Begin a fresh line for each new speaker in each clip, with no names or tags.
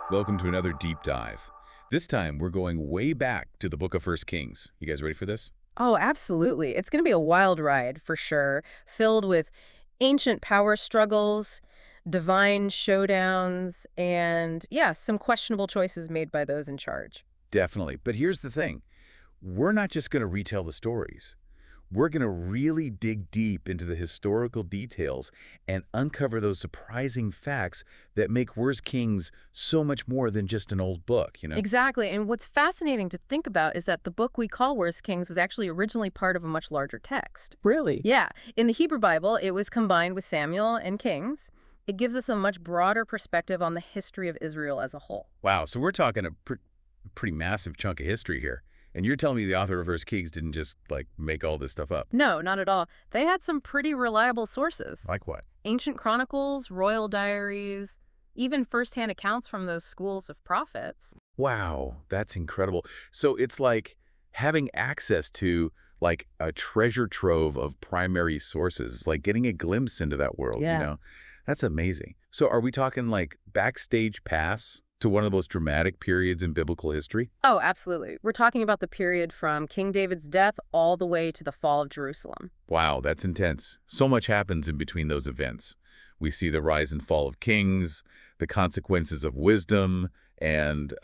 Welcome to another deep dive. This time, we're going way back to the book of First Kings. You guys ready for this?
Oh, absolutely. It's going to be a wild ride for sure, filled with ancient power struggles, divine showdowns, and yeah, some questionable choices made by those in charge.
Definitely. But here's the thing. We're not just going to retell the stories. We're going to really dig deep into the historical details and uncover those surprising facts that make Worst Kings so much more than just an old book, you know?
Exactly. And what's fascinating to think about is that the book we call Worst Kings was actually originally part of a much larger text.
Really?
Yeah. In the Hebrew Bible, it was combined with Samuel and Kings. It gives us a much broader perspective on the history of Israel as a whole.
Wow, so we're talking a pretty massive chunk of history here. And you're telling me the author of First Kings didn't just, like, make all this stuff up?
No, not at all. They had some pretty reliable sources.
Like what?
Ancient chronicles, royal diaries, even firsthand accounts from those schools of prophets.
Wow, that's incredible. So it's like having access to like a treasure trove of primary sources. It's like getting a glimpse into that world, you
Yeah.
know? That's amazing. So are we talking like backstage pass to one of the most dramatic periods in biblical history?
Oh, absolutely. We're talking about the period from King David's death all the way to the fall of Jerusalem.
Wow, that's intense. So much happens in between those events. We see the rise and fall of kings, the consequences of wisdom, and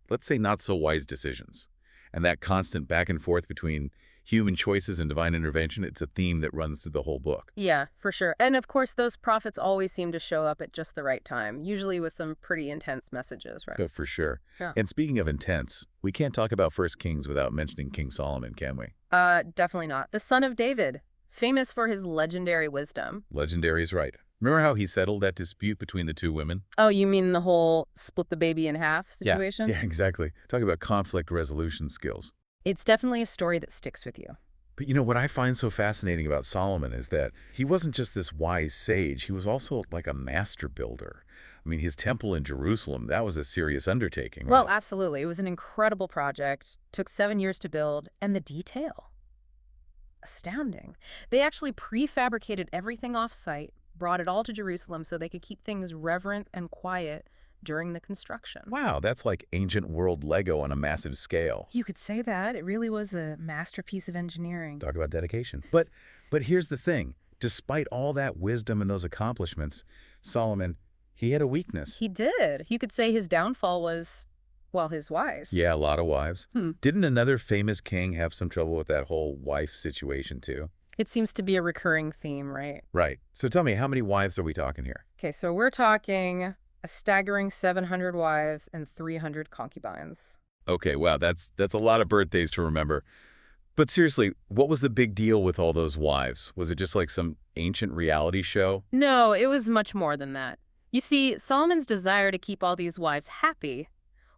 let's say not so wise decisions. And that constant back and forth between human choices and divine intervention, it's a theme that runs through the whole book.
Yeah, for sure. And of course, those prophets always seem to show up at just the right time, usually with some pretty intense messages, right?
So for sure.
Yeah.
And speaking of intense, we can't talk about First Kings without mentioning King Solomon, can we?
Definitely not. The son of David, famous for his legendary wisdom.
Legendary is right. Remember how he settled that dispute between the two women?
Oh, you mean the whole split the baby in half situation?
Yeah, exactly. Talk about conflict resolution skills.
It's definitely a story that sticks with you.
But you know, what I find so fascinating about Solomon is that he wasn't just this wise sage, he was also like a master builder. I mean, his temple in Jerusalem, that was a serious undertaking, right?
Well, absolutely. It was an incredible project. Took 7 years to build, and the detail. Astounding. They actually prefabricated everything off-site, brought it all to Jerusalem so they could keep things reverent and quiet during the construction.
Wow, that's like ancient world Lego on a massive scale.
You could say that. It really was a masterpiece of engineering.
Talk about dedication. But here's the thing. Despite all that wisdom and those accomplishments, Solomon, he had a weakness.
He did. You could say his downfall was, well, his wives.
Yeah, a lot of wives.
Hmm.
Didn't another famous king have some trouble with that whole wife situation too?
It seems to be a recurring theme, right?
Right. So tell me, how many wives are we talking here?
Okay, so we're talking a staggering 700 wives and 300 concubines.
Okay, wow, that's a lot of birthdays to remember. But seriously, what was the big deal with all those wives? Was it just like some ancient reality show?
No, it was much more than that. You see, Solomon's desire to keep all these wives happy,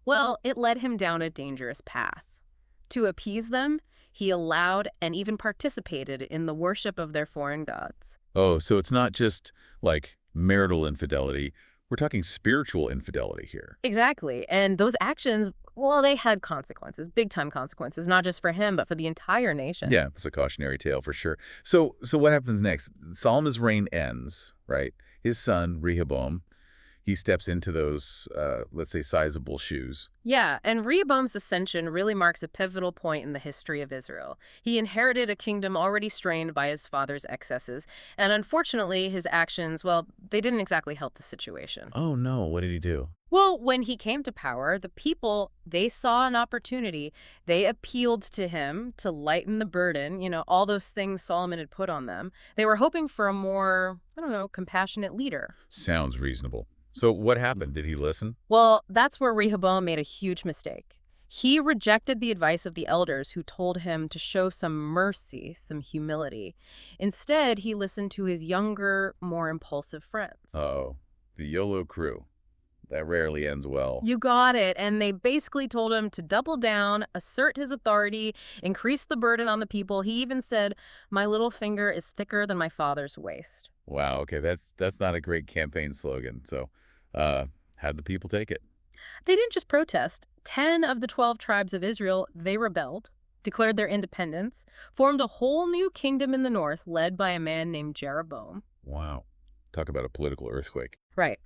well, it led him down a dangerous path. To appease them, he allowed and even participated in the worship of their foreign gods.
Oh, so it's not just like marital infidelity. We're talking spiritual infidelity here.
Exactly. And those actions, well, they had consequences, big-time consequences, not just for him, but for the entire nation.
Yeah, it's a cautionary tale for sure. So what happens next? Solomon's reign ends, right? His son, Rehoboam, he steps into those, let's say, sizable shoes.
Yeah, and Rehoboam's ascension really marks a pivotal point in the history of Israel. He inherited a kingdom already strained by his father's excesses, and unfortunately, his actions, well, they didn't exactly help the situation.
Oh no, what did he do?
Well, when he came to power, the people, they saw an opportunity. They appealed to him to lighten the burden, all those things Solomon had put on them. They were hoping for a more, compassionate leader.
Sounds reasonable. So what happened? Did he listen?
Well, that's where Rehoboam made a huge mistake. He rejected the advice of the elders who told him to show some mercy, some humility. Instead, he listened to his younger, more impulsive friends.
Uh-oh, the YOLO crew. That rarely ends well.
You got it. And they basically told him to double down, assert his authority, increase the burden on the people. He even said, "My little finger is thicker than my father's waist."
Wow, okay, that's not a great campaign slogan. So, how'd the people take it?
They didn't just protest. 10 of the 12 tribes of Israel, they rebelled, declared their independence, formed a whole new kingdom in the north led by a man named Jeroboam.
Wow. Talk about a political earthquake.
Right.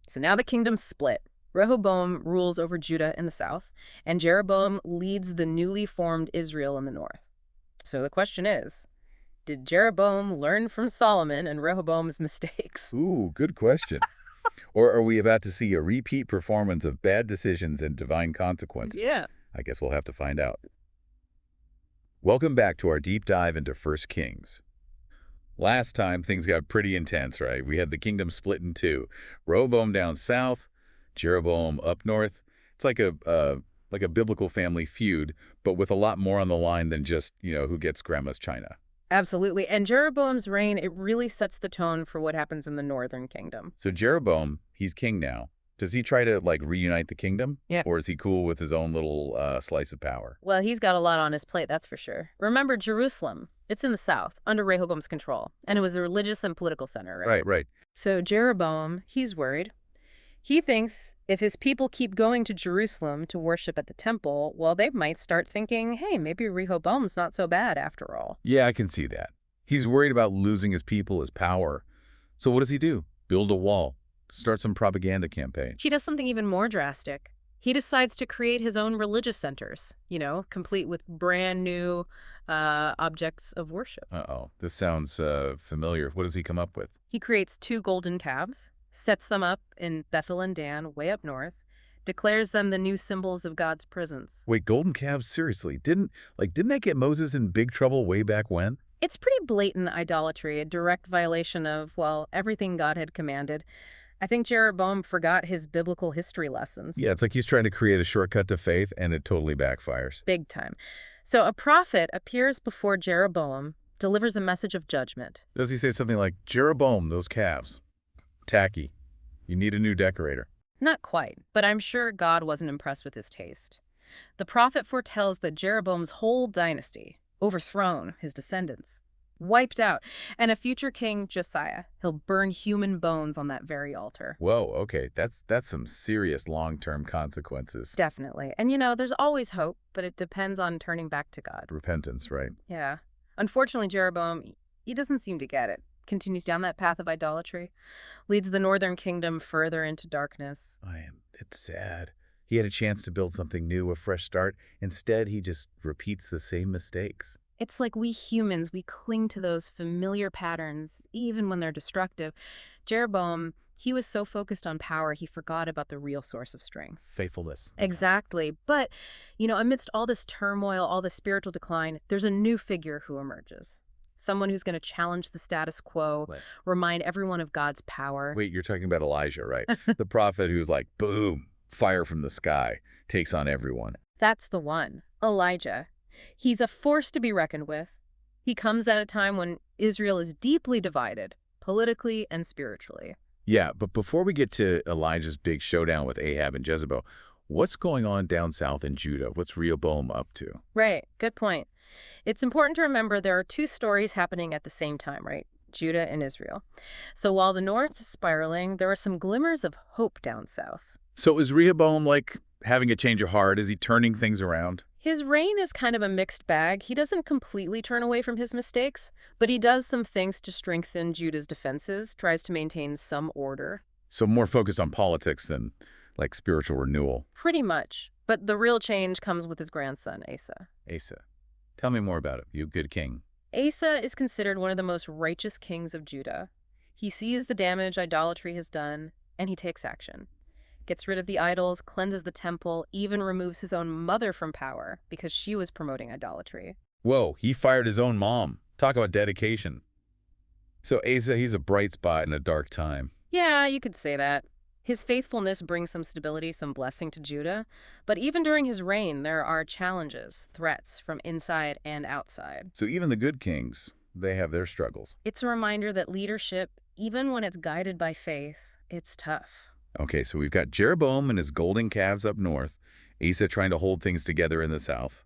So now the kingdom's split. Rehoboam rules over Judah in the south, and Jeroboam leads the newly formed Israel in the north. So the question is, did Jeroboam learn from Solomon and Rehoboam's mistakes?
Ooh, good question. Or are we about to see a repeat performance of bad decisions and divine consequences?
Yeah.
I guess we'll have to find out. Welcome back to our deep dive into First Kings. Last time, things got pretty intense, right? We had the kingdom split in two. Rehoboam down south, Jeroboam up north. It's like a biblical family feud, but with a lot more on the line than just, who gets grandma's china.
Absolutely. And Jeroboam's reign, it really sets the tone for what happens in the northern kingdom.
So Jeroboam, he's king now. Does he try to, reunite the kingdom?
Yeah.
Or is he cool with his own little slice of power?
Well, he's got a lot on his plate, that's for sure. Remember Jerusalem. It's in the south, under Rehoboam's control. And it was a religious and political center, right?
Right.
So Jeroboam, he's worried. He thinks if his people keep going to Jerusalem to worship at the temple, well, they might start thinking, hey, maybe Rehoboam's not so bad after all.
Yeah, I can see that. He's worried about losing his people, his power. So what does he do? Build a wall. Start some propaganda campaign.
He does something even more drastic. He decides to create his own religious centers, complete with brand new objects of worship.
Uh-oh. This sounds familiar. What does he come up with?
He creates 2 golden calves, sets them up in Bethel and Dan, way up north, declares them the new symbols of God's presence.
Wait, golden calves? Seriously? Didn't that get Moses in big trouble way back when?
It's pretty blatant idolatry, a direct violation of, everything God had commanded. I think Jeroboam forgot his biblical history lessons.
Yeah, it's like he's trying to create a shortcut to faith, and it totally backfires.
Big time. So a prophet appears before Jeroboam, delivers a message of judgment.
Does he say something like, Jeroboam, those calves, tacky. You need a new decorator.
Not quite, but I'm sure God wasn't impressed with his taste. The prophet foretells that Jeroboam's whole dynasty, overthrown, his descendants, wiped out, and a future king, Josiah, he'll burn human bones on that very altar.
Whoa, okay, that's some serious long-term consequences.
Definitely. And there's always hope, but it depends on turning back to God.
Repentance, right?
Yeah. Unfortunately, Jeroboam, he doesn't seem to get it. Continues down that path of idolatry, leads the northern kingdom further into darkness.
It's sad. He had a chance to build something new, a fresh start. Instead, he just repeats the same mistakes.
It's like we humans, we cling to those familiar patterns, even when they're destructive. Jeroboam, he was so focused on power, he forgot about the real source of strength.
Faithfulness.
Exactly. But, amidst all this turmoil, all this spiritual decline, there's a new figure who emerges. Someone who's going to challenge the status quo,
What?
remind everyone of God's power.
Wait, you're talking about Elijah, right? The prophet who's like, boom, fire from the sky, takes on everyone.
That's the one, Elijah. He's a force to be reckoned with. He comes at a time when Israel is deeply divided, politically and spiritually.
Yeah, but before we get to Elijah's big showdown with Ahab and Jezebel, what's going on down south in Judah? What's Rehoboam up to?
Right, good point. It's important to remember there are 2 stories happening at the same time, right? Judah and Israel. So while the north is spiraling, there are some glimmers of hope down south.
So is Rehoboam having a change of heart? Is he turning things around?
His reign is kind of a mixed bag. He doesn't completely turn away from his mistakes, but he does some things to strengthen Judah's defenses, tries to maintain some order.
So more focused on politics than spiritual renewal.
Pretty much. But the real change comes with his grandson, Asa.
Asa. Tell me more about it, you good king.
Asa is considered one of the most righteous kings of Judah. He sees the damage idolatry has done, and he takes action. Gets rid of the idols, cleanses the temple, even removes his own mother from power because she was promoting idolatry.
Whoa, he fired his own mom. Talk about dedication. So Asa, he's a bright spot in a dark time.
Yeah, you could say that. His faithfulness brings some stability, some blessing to Judah. But even during his reign, there are challenges, threats from inside and outside.
So even the good kings, they have their struggles.
It's a reminder that leadership, even when it's guided by faith, it's tough.
Okay, so we've got Jeroboam and his golden calves up north, Asa trying to hold things together in the south,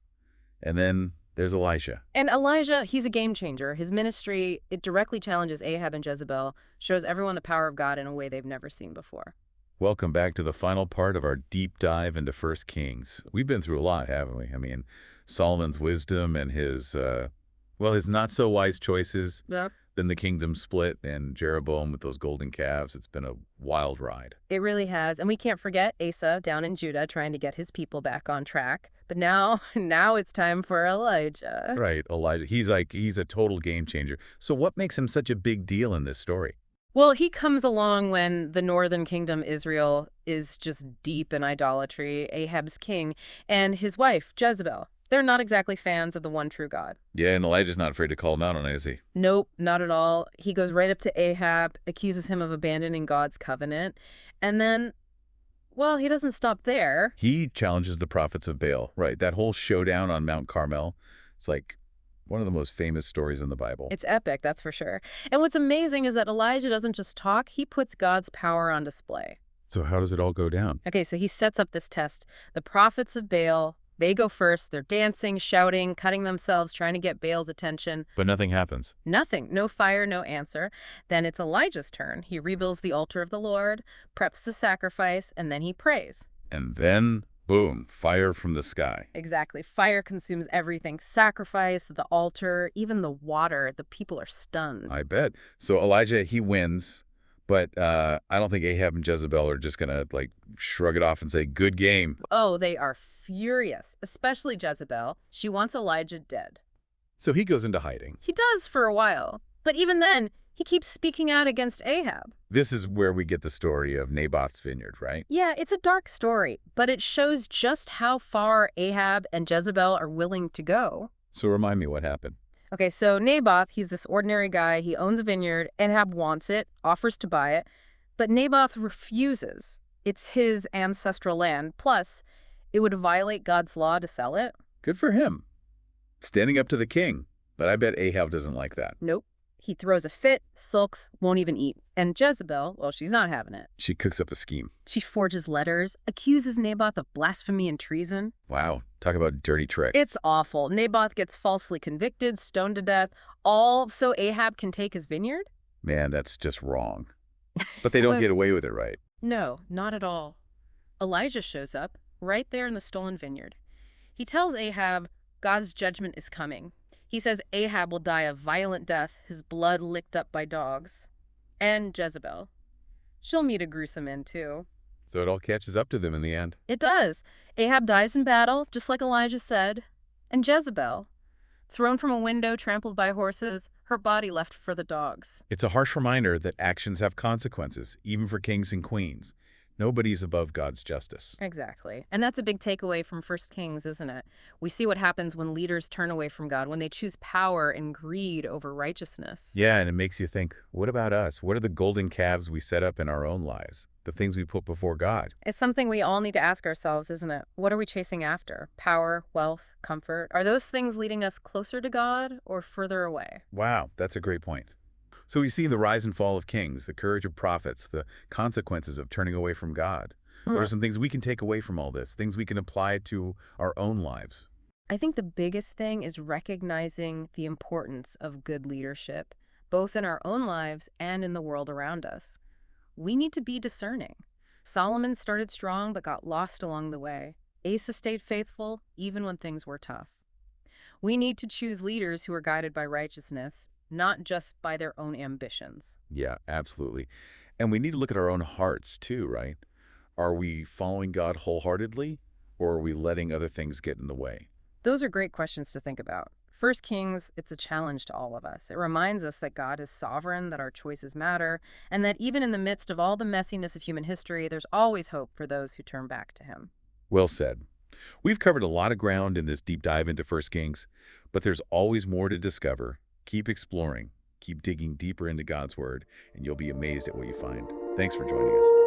and then there's Elisha.
And Elijah, he's a game changer. His ministry, it directly challenges Ahab and Jezebel, shows everyone the power of God in a way they've never seen before.
Welcome back to the final part of our deep dive into First Kings. We've been through a lot, haven't we? I mean, Solomon's wisdom and his not-so-wise choices,
Yep.
Then the kingdom split, and Jeroboam with those golden calves. It's been a wild ride.
It really has. And we can't forget Asa down in Judah trying to get his people back on track. But now, now it's time for Elijah.
Right, Elijah. He's a total game changer. So what makes him such a big deal in this story?
Well, he comes along when the northern kingdom, Israel, is just deep in idolatry, Ahab's king, and his wife, Jezebel. They're not exactly fans of the one true God.
Yeah, and Elijah's not afraid to call him out on it, is he?
Nope, not at all. He goes right up to Ahab, accuses him of abandoning God's covenant, and then, well, he doesn't stop there.
He challenges the prophets of Baal, right? That whole showdown on Mount Carmel. It's like one of the most famous stories in the Bible.
It's epic, that's for sure. And what's amazing is that Elijah doesn't just talk, he puts God's power on display.
So how does it all go down?
Okay, so he sets up this test. The prophets of Baal, they go first. They're dancing, shouting, cutting themselves, trying to get Baal's attention.
But nothing happens.
Nothing. No fire, no answer. Then it's Elijah's turn. He rebuilds the altar of the Lord, preps the sacrifice, and then he prays.
And then, boom, fire from the sky.
Exactly. Fire consumes everything. Sacrifice, the altar, even the water. The people are stunned.
I bet. So Elijah, he wins, but I don't think Ahab and Jezebel are just going to, like, shrug it off and say, good game.
Oh, they are furious, especially Jezebel. She wants Elijah dead.
So he goes into hiding.
He does for a while. But even then, he keeps speaking out against Ahab.
This is where we get the story of Naboth's vineyard, right?
Yeah, it's a dark story, but it shows just how far Ahab and Jezebel are willing to go.
So remind me what happened.
Okay, so Naboth, he's this ordinary guy. He owns a vineyard. Ahab wants it, offers to buy it, but Naboth refuses. It's his ancestral land. Plus, it would violate God's law to sell it.
Good for him. Standing up to the king. But I bet Ahab doesn't like that.
Nope. He throws a fit, sulks, won't even eat. And Jezebel, well, she's not having it.
She cooks up a scheme.
She forges letters, accuses Naboth of blasphemy and treason.
Wow. Talk about dirty tricks.
It's awful. Naboth gets falsely convicted, stoned to death, all so Ahab can take his vineyard?
Man, that's just wrong. But they don't get away with it, right?
No, not at all. Elijah shows up right there in the stolen vineyard. He tells Ahab God's judgment is coming. He says Ahab will die a violent death, his blood licked up by dogs. And Jezebel. She'll meet a gruesome end, too.
So it all catches up to them in the end.
It does. Ahab dies in battle, just like Elijah said. And Jezebel, thrown from a window, trampled by horses, her body left for the dogs.
It's a harsh reminder that actions have consequences, even for kings and queens. Nobody's above God's justice.
Exactly. And that's a big takeaway from 1 Kings, isn't it? We see what happens when leaders turn away from God, when they choose power and greed over righteousness.
Yeah, and it makes you think, what about us? What are the golden calves we set up in our own lives? The things we put before God?
It's something we all need to ask ourselves, isn't it? What are we chasing after? Power, wealth, comfort? Are those things leading us closer to God or further away?
Wow, that's a great point. So we see the rise and fall of kings, the courage of prophets, the consequences of turning away from God. What are some things we can take away from all this, things we can apply to our own lives?
I think the biggest thing is recognizing the importance of good leadership, both in our own lives and in the world around us. We need to be discerning. Solomon started strong but got lost along the way. Asa stayed faithful even when things were tough. We need to choose leaders who are guided by righteousness, not just by their own ambitions.
Yeah, absolutely. And we need to look at our own hearts too, right? Are we following God wholeheartedly, or are we letting other things get in the way?
Those are great questions to think about. 1 Kings, it's a challenge to all of us. It reminds us that God is sovereign, that our choices matter, and that even in the midst of all the messiness of human history, there's always hope for those who turn back to him.
Well said. We've covered a lot of ground in this deep dive into 1 Kings, but there's always more to discover. Keep exploring, keep digging deeper into God's Word, and you'll be amazed at what you find. Thanks for joining us.